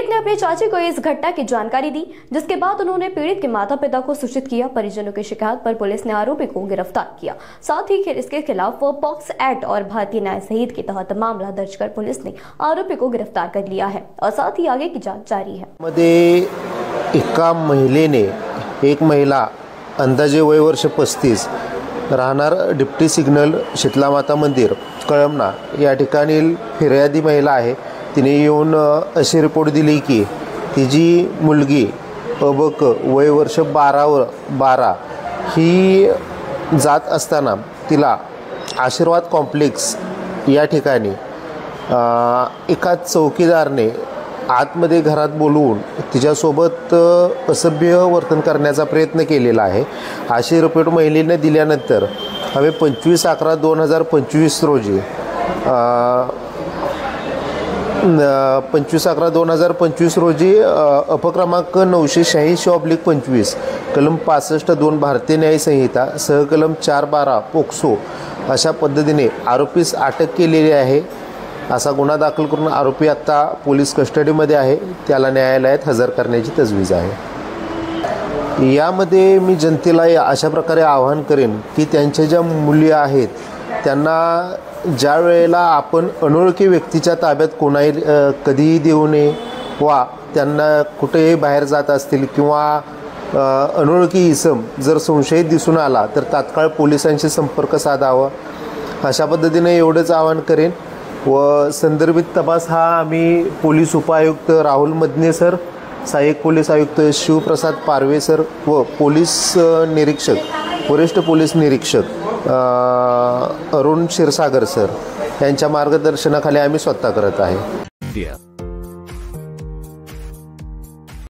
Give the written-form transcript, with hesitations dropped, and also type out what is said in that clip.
पीड़ित ने अपने चाची को इस घटना की जानकारी दी, जिसके बाद उन्होंने पीड़ित के माता पिता को सूचित किया। परिजनों की शिकायत पर पुलिस ने आरोपी को गिरफ्तार किया। साथ ही इसके खिलाफ पॉक्स एक्ट और भारतीय न्याय संहिता के तहत मामला दर्ज कर पुलिस ने आरोपी को गिरफ्तार कर लिया है और साथ ही आगे की जांच जारी है। एका महिलेने, एक महिला अंदाजे वय वर्ष 35, राहणार डिप्टी सिग्नल शीतलामाता मंदिर कळमना या ठिकाणी फिर्यादी महिला आहे। तिने येऊन अशी रिपोर्ट दिली की तिची मुलगी अबक वय वर्ष 12 ही जात असताना तिला आशीर्वाद कॉम्प्लेक्स या ठिकाणी एका चौकीदारने आतमध्ये घरात बोलवून तिच्यासोबत असभ्य वर्तन करण्याचा प्रयत्न केलेला आहे। अशी रिपोर्ट महिलेने दिल्यानंतर आम्ही 25/11/2025 रोजी 25/11/2025 रोजी अपक्रमांक 986/25 कलम 65(2) भारतीय न्याय संहिता सहकलम 412 पोक्सो अशा पद्धतीने आरोपीस अटक केलेली आहे। असा गुन्हा दाखल करून आरोपी आता पोलीस कस्टडीमध्ये आहे। त्याला न्यायालयात हजर करण्याची तजवीज आहे। यामध्ये मी जनतेला अशा प्रकारे आवाहन करेन की त्यांच्या ज्या मुली आहेत त्यांना ज्या वेळेला आपण अनोळखी व्यक्तीच्या ताब्यात कोणाही कधीही देऊ नये वा त्यांना कुठेही बाहेर जात असतील किंवा अनोळखी इसम जर संशयित दिसून आला तर तात्काळ पोलिसांशी संपर्क साधावा। अशा पद्धतीने एवढंच आवाहन करेन। व संदर्भित तपास हा आम्ही पोलीस उपायुक्त राहुल मदने सर, सहाय्यक पोलीस आयुक्त शिवप्रसाद पारवे सर व पोलीस निरीक्षक वरिष्ठ पोलीस निरीक्षक अरुण क्षीरसागर सर यांच्या मार्गदर्शनाखाली आम्ही स्वतः करत आहे।